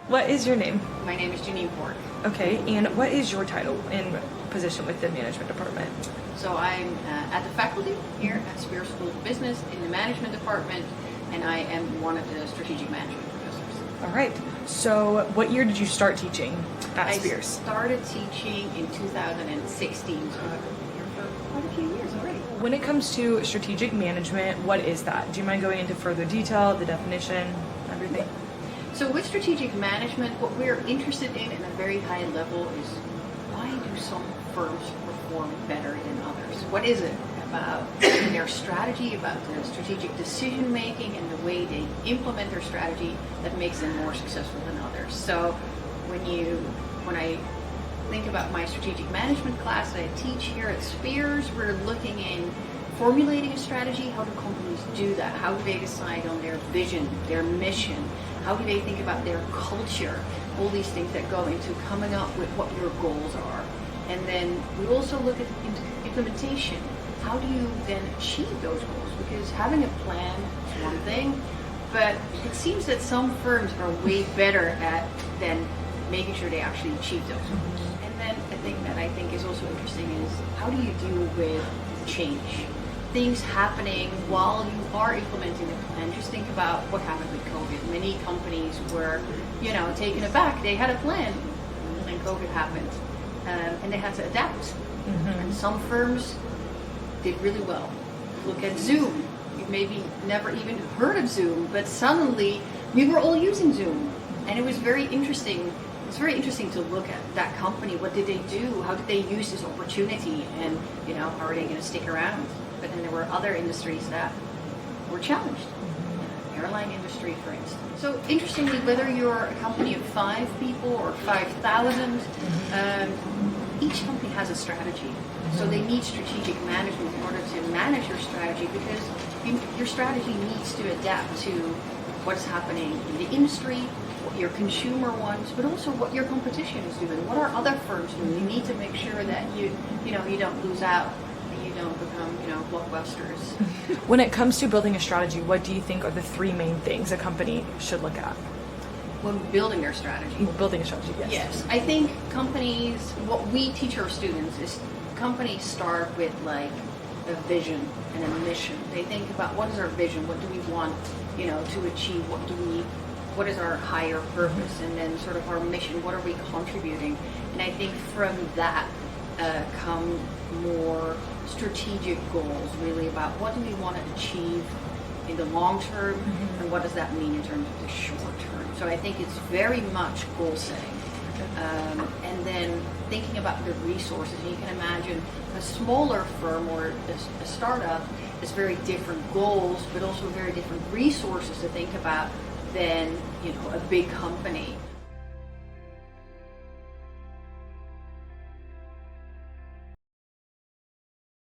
What is your name? My name is Jeanine Porck. Okay, and what is your title and position with the management department? So I'm at the faculty here at Spears School of Business in the management department, and I am one of the strategic management professors. All right. So what year did you start teaching at Spears? I started teaching in 2016, so I've been here for quite a few years already. When it comes to strategic management, what is that? Do you mind going into further detail, the definition, everything? So with strategic management, what we're interested in at a very high level is why do some firms perform better than others? What is it about their strategy, about the strategic decision making and the way they implement their strategy that makes them more successful than others? So when I think about my strategic management class that I teach here at Spears, we're looking in formulating a strategy. How do companies do that? How do they decide on their vision, their mission? How do they think about their culture? All these things that go into coming up with what your goals are. And then we also look at implementation. How do you then achieve those goals? Because having a plan is one thing, but it seems that some firms are way better at than making sure they actually achieve those goals. And then a thing that I think is also interesting is how do you deal with change? Things happening while you are implementing a plan. Just think about what happened with COVID. Many companies were, taken aback. They had a plan, and then COVID happened, and they had to adapt. Mm-hmm. And some firms did really well. Look at Zoom. You've maybe never even heard of Zoom, but suddenly we were all using Zoom, and it was very interesting. It's very interesting to look at that company. What did they do? How did they use this opportunity? And how are they going to stick around? But then there were other industries that were challenged. Airline industry, for instance. So interestingly, whether you're a company of 5 people or 5,000, each company has a strategy. So they need strategic management in order to manage your strategy, because your strategy needs to adapt to what's happening in the industry, what your consumer wants, but also what your competition is doing. What are other firms doing? You need to make sure that you don't lose out. You don't become, blockbusters. When it comes to building a strategy, what do you think are the 3 main things a company should look at? When building their strategy. Building a strategy, yes. Yes. I think companies, what we teach our students is companies start with like a vision and a mission. They think about what is our vision, what do we want, to achieve, what is our higher purpose, and then sort of our mission, what are we contributing? And I think from that come more strategic goals, really about what do we want to achieve in the long term, and what does that mean in terms of the short term. So I think it's very much goal setting, and then thinking about the resources. And you can imagine a smaller firm or a startup has very different goals, but also very different resources to think about than a big company.